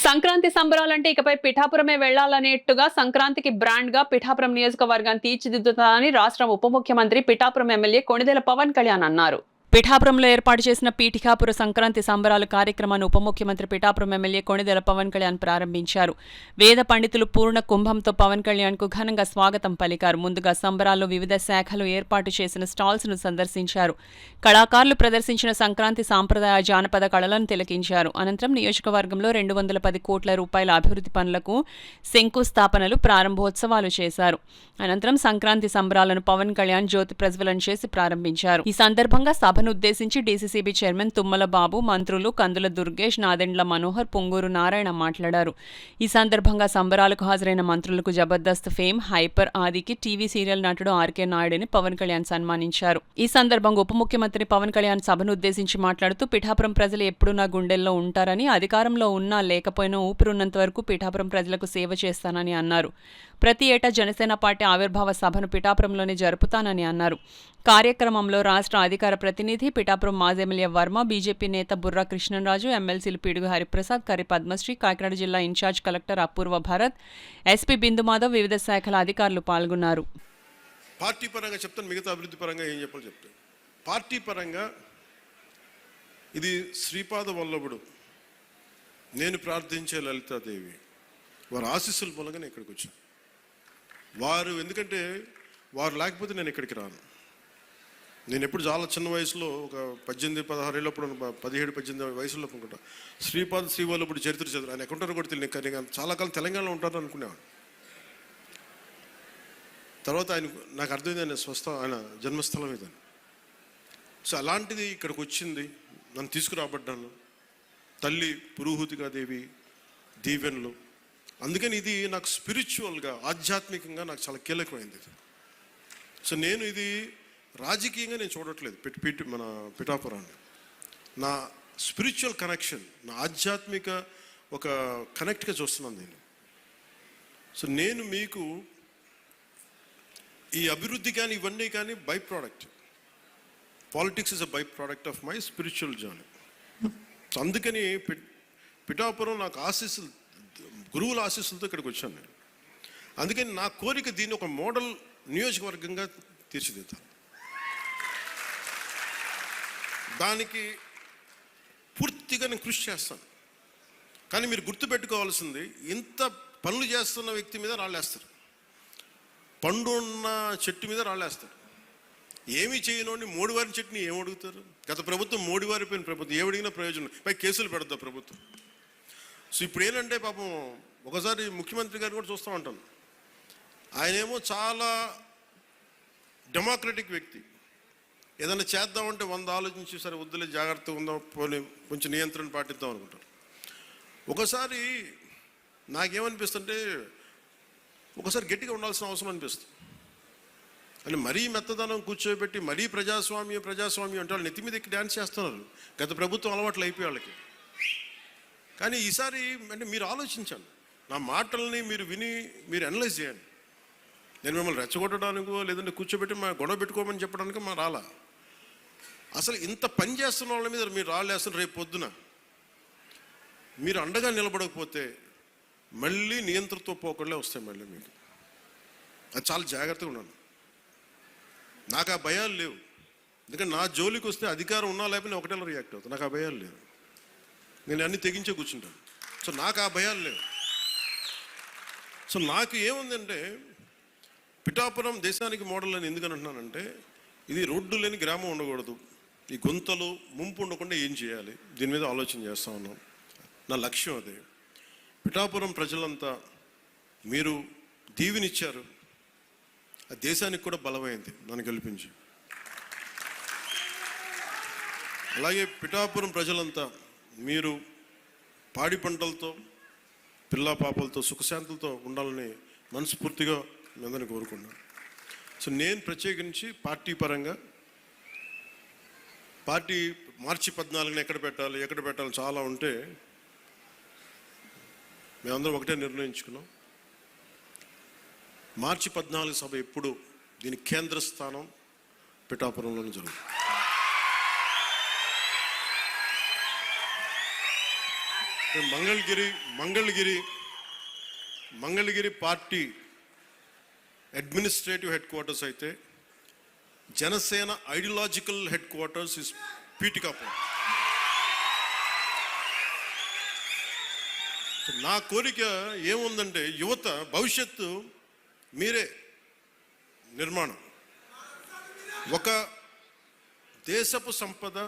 సంక్రాంతి సంబరాలంటే ఇకపై పిఠాపురమే వెళ్లాలనేట్టుగా సంక్రాంతికి బ్రాండ్ గా పిఠాపురం నియోజకవర్గాన్ని తీర్చిదిద్దుతానని రాష్ట్ర ఉప ముఖ్యమంత్రి పిఠాపురం ఎమ్మెల్యే కొణిదెల పవన్ కళ్యాణ్ అన్నారు. పిఠాపురంలో ఏర్పాటు చేసిన పీఠికాపుర సంక్రాంతి సంబరాలు కార్యక్రమాన్ని ఉప ముఖ్యమంత్రి పిఠాపురం ఎమ్మెల్యే కొణిదెల పవన్ కళ్యాణ్ ప్రారంభించారు. వేద పండితులు పూర్ణ కుంభంతో పవన్ కళ్యాణ్ కు ఘనంగా స్వాగతం పలికారు. ముందుగా సంబరాల్లో వివిధ శాఖలు ఏర్పాటు చేసిన స్టాల్స్ ను సందర్శించారు. కళాకారులు ప్రదర్శించిన సంక్రాంతి సాంప్రదాయ జానపద కళలను తిలకించారు. అనంతరం నియోజకవర్గంలో 210 కోట్ల రూపాయల అభివృద్ధి పనులకు శంకుస్థాపనలు, ప్రారంభోత్సవాలు చేశారు. అనంతరం సంక్రాంతి సంబరాలను పవన్ కళ్యాణ్ జ్యోతి ప్రజ్వలన చేసి ప్రారంభించారు. ఈ సందర్భంగా సభను ఉద్దేశించి డీసీసీబీ చైర్మన్ తుమ్మల బాబు, మంత్రులు కందుల దుర్గేష్, నాదెండ్ల మనోహర్, పొంగూరు నారాయణ మాట్లాడారు. ఈ సందర్భంగా సంబరాలకు హాజరైన మంత్రులకు జబర్దస్త్ ఫేమ్, హైపర్ ఆదికి టీవీ సీరియల్ నటుడు ఆర్కే నాయుడుని పవన్ కళ్యాణ్ సన్మానించారు. ఈ సందర్భంగా ఉప ముఖ్యమంత్రి పవన్ కళ్యాణ్ సభను ఉద్దేశించి మాట్లాడుతూ పిఠాపురం ప్రజలు ఎప్పుడూ నా గుండెల్లో ఉంటారని, అధికారంలో ఉన్నా లేకపోయినా ఊపిరున్నంత వరకు పిఠాపురం ప్రజలకు సేవ చేస్తానని అన్నారు. ప్రతి ఏటా జనసేన పార్టీ ఆవిర్భావ సభను పిఠాపురంలోనే జరుపుతానని అన్నారు. కార్యక్రమంలో రాష్ట్ర అధికార ప్రతినిధి పిఠాపురం మాజీ ఎమ్మెల్యే వర్మ, బీజేపీ నేత బుర్రా కృష్ణరాజు, ఎమ్మెల్సీలు పీడుగు హరిప్రసాద్, కరి పద్మశ్రీ, కాకినాడ జిల్లా ఇన్ఛార్జ్ కలెక్టర్ అపూర్వ భారత్, ఎస్పీ బిందుమాధవ్, వివిధ శాఖల అధికారులు పాల్గొన్నారు. పార్టీ పరంగా చెప్తాను, మిగతా అభివృద్ధి పరంగా ఏం చెప్పాలో చెప్తాను. పార్టీ పరంగా ఇది శ్రీపాద వల్లభుడు, నేను ప్రార్థించే లలితాదేవి వారి ఆశీస్సుల మూలంగా నేను ఇక్కడికి వచ్చాను. వారు ఎందుకంటే వారు లేకపోతే నేను ఇక్కడికి రాను. నేను ఎప్పుడు చాలా చిన్న వయసులో ఒక 18-16 ఏళ్ళప్పుడు 17-18 వయసులో అనుకుంటా శ్రీపాద శ్రీవల్లభుడు చరిత్ర చదువు. ఆయన ఎక్కడుంటారో కూడా తెలియదు, కానీ చాలా కాలం తెలంగాణలో ఉంటారు అనుకునేవాడు. తర్వాత ఆయన నాకు అర్థమైంది ఆయన జన్మస్థలం ఇదని. సో అలాంటిది ఇక్కడికి వచ్చింది, నన్ను తీసుకురాబడ్డాను. తల్లి పురుహూతికాదేవి దీవెనలు, అందుకని ఇది నాకు స్పిరిచువల్గా, ఆధ్యాత్మికంగా నాకు చాలా కీలకమైంది. సో నేను ఇది రాజకీయంగా నేను చూడట్లేదు మన పిఠాపురాన్ని. నా స్పిరిచువల్ కనెక్షన్, నా ఆధ్యాత్మిక ఒక కనెక్ట్గా చూస్తున్నాను నేను. సో నేను మీకు ఈ అభివృద్ధి కానీ ఇవన్నీ కానీ by product. Politics is a by product of my spiritual journey. So అందుకని పిఠాపురం నాకు ఆశీస్సులు, గురువుల ఆశీస్సులతో ఇక్కడికి వచ్చాను నేను. అందుకని నా కోరిక దీన్ని ఒక మోడల్ నియోజకవర్గంగా తీర్చిదిద్దాను. దానికి పూర్తిగా నేను కృషి చేస్తాను. కానీ మీరు గుర్తుపెట్టుకోవాల్సింది, ఇంత పనులు చేస్తున్న వ్యక్తి మీద రాళ్ళేస్తారు, పండు ఉన్న చెట్టు మీద రాళ్ళేస్తారు. ఏమీ చేయనోడిని మోడివారిన చెట్టుని ఏం అడుగుతారు? గత ప్రభుత్వం మోడివారిపోయిన ప్రభుత్వం, ఏమడిగినా ప్రయోజనం, పై కేసులు పెడతా ప్రభుత్వం. సో ఇప్పుడు ఏంటంటే పాపం ఒకసారి ముఖ్యమంత్రి గారు కూడా చూస్తూ ఉంటాను, ఆయనేమో చాలా డెమోక్రటిక్ వ్యక్తి. ఏదైనా చేద్దామంటే 100 ఆలోచించి సరే వద్దులే, జాగ్రత్తగా ఉందాం, పోనీ కొంచెం నియంత్రణ పాటిద్దాం అనుకుంటారు. ఒకసారి నాకేమనిపిస్తుంటే ఒకసారి గట్టిగా ఉండాల్సిన అవసరం అనిపిస్తుంది. అని మరీ మెత్తదనం కూర్చోబెట్టి మరీ ప్రజాస్వామ్యం అంటే వాళ్ళు నెత్తి మీద ఎక్కి డ్యాన్స్ చేస్తున్నారు. గత ప్రభుత్వం అలవాట్లు అయిపోయి వాళ్ళకి. కానీ ఈసారి అంటే మీరు ఆలోచించండి, నా మాటల్ని మీరు విని మీరు అనలైజ్ చేయండి. నేను మిమ్మల్ని రెచ్చగొట్టడానికో లేదంటే కూర్చోబెట్టి మా గొడవ పెట్టుకోమని చెప్పడానికి మా రాలా. అసలు ఇంత పని చేస్తున్న వాళ్ళ మీద మీరు రాళ్ళేస్తున్నారు. రేపు పొద్దున మీరు అండగా నిలబడకపోతే మళ్ళీ నియంత్రణతో పోకళ్ళే వస్తాయి మళ్ళీ మీకు. అది చాలా జాగ్రత్తగా ఉన్నాను. నాకు ఆ భయాలు లేవు, ఎందుకంటే నా జోలికి వస్తే అధికారం ఉన్నా లేకపోతే ఒకటే రియాక్ట్ అవుతాను. నాకు ఆ భయాలు లేవు, నేను అన్ని తెగించే కూర్చుంటాను. సో నాకు ఆ భయాలు లేవు. సో నాకు ఏముందంటే పిఠాపురం దేశానికి మోడల్ అని ఎందుకని అంటున్నానంటే, ఇది రోడ్డు లేని గ్రామం ఉండకూడదు, ఈ గుంతలు ముంపు ఉండకుండా ఏం చేయాలి, దీని మీద ఆలోచన చేస్తూ ఉన్నాం. నా లక్ష్యం అదే. పిఠాపురం ప్రజలంతా మీరు దీవెనిచ్చారు, ఆ దేశానికి కూడా బలమైంది నన్ను గెలిపించి. అలాగే పిఠాపురం ప్రజలంతా మీరు పాడి పంటలతో, పిల్లా పాపలతో, సుఖశాంతులతో ఉండాలని మనస్ఫూర్తిగా మీ అందరినీ కోరుకున్నాను. సో నేను ప్రత్యేకించి పార్టీ పరంగా పార్టీ మార్చి 14న ఎక్కడ పెట్టాలి చాలా ఉంటే మేమందరం ఒకటే నిర్ణయించుకున్నాం. మార్చి 14 సభ ఎప్పుడు దీని కేంద్ర స్థానం పిఠాపురంలోనే జరుగుతుంది. Mangalagiri party administrative headquarters అయితే Janasena ideological headquarters is Pithikapuram. నా కోరిక ఏముందంటే యువత భవిష్యత్తు మీరే నిర్మాణం. ఒక దేశపు సంపద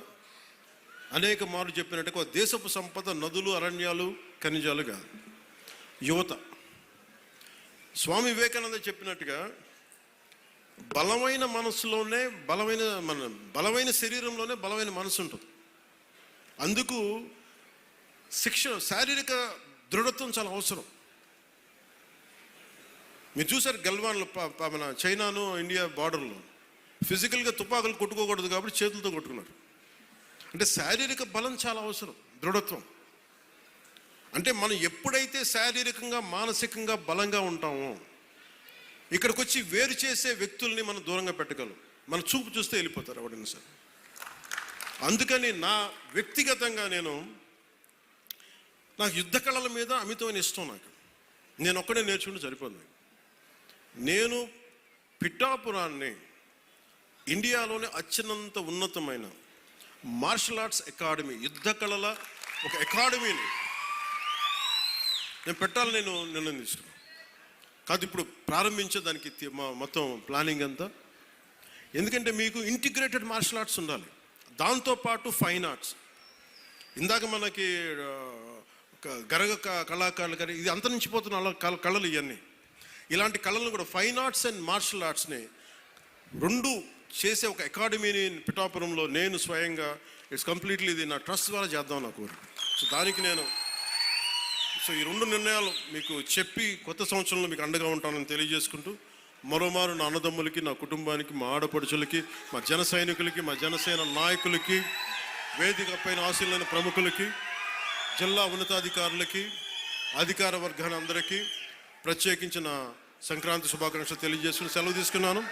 అనేక మార్లు చెప్పినట్టుగా ఒక దేశపు సంపద నదులు, అరణ్యాలు, ఖనిజాలు కాదు, యువత. స్వామి వివేకానంద చెప్పినట్టుగా బలమైన మనసులోనే బలమైన శరీరంలోనే బలమైన మనసు ఉంటుంది. అందుకు శారీరక దృఢత్వం చాలా అవసరం. మీరు చూసారు గల్వాన్లో మన చైనాను ఇండియా బార్డర్లో ఫిజికల్గా తుపాకులు కొట్టుకోకూడదు కాబట్టి చేతులతో కొట్టుకున్నారు. అంటే శారీరక బలం చాలా అవసరం, దృఢత్వం. అంటే మనం ఎప్పుడైతే శారీరకంగా మానసికంగా బలంగా ఉంటామో ఇక్కడికి వచ్చి వేరు చేసే వ్యక్తుల్ని మనం దూరంగా పెట్టగలం. మన చూపు చూస్తే వెళ్ళిపోతారు ఎవరైనా సరే. అందుకని నా వ్యక్తిగతంగా నాకు యుద్ధ కళల మీద అమితమైన ఇష్టం. నేను ఒక్కడే నేర్చుకుంటే సరిపోతుంది. నేను పిఠాపురాన్ని ఇండియాలోనే అత్యున్నత ఉన్నతమైన మార్షల్ ఆర్ట్స్ అకాడమీ, యుద్ధ కళల ఒక అకాడమీని నేను పెట్టాలని నిర్ణయం తీసుకున్నాను. కాదు ఇప్పుడు ప్రారంభించే దానికి మొత్తం ప్లానింగ్ అంతా. ఎందుకంటే మీకు ఇంటిగ్రేటెడ్ మార్షల్ ఆర్ట్స్ ఉండాలి, దాంతోపాటు ఫైన్ ఆర్ట్స్. ఇందాక మనకి గరగ కళాకారులు కానీ ఇది అంతరించిపోతున్న కళలు ఇవన్నీ. ఇలాంటి కళలను కూడా ఫైన్ ఆర్ట్స్ అండ్ మార్షల్ ఆర్ట్స్ని రెండు చేసే ఒక అకాడమీని పిఠాపురంలో నేను స్వయంగా ఇట్స్ కంప్లీట్లీ ఇది నా ట్రస్ట్ ద్వారా చేద్దాం నా కోరిక. సో దానికి ఈ రెండు నిర్ణయాలు మీకు చెప్పి కొత్త సంవత్సరంలో మీకు అండగా ఉంటానని తెలియజేసుకుంటూ మరోమారు నా అన్నదమ్ములకి, నా కుటుంబానికి, మా ఆడపడుచులకి, మా జన సైనికులకి, మా జనసేన నాయకులకి, వేదిక పైన ఆశీలైన ప్రముఖులకి, జిల్లా ఉన్నతాధికారులకి, అధికార వర్గాన్ని అందరికీ ప్రత్యేకించిన సంక్రాంతి శుభాకాంక్షలు తెలియజేసుకుని సెలవు తీసుకున్నాను.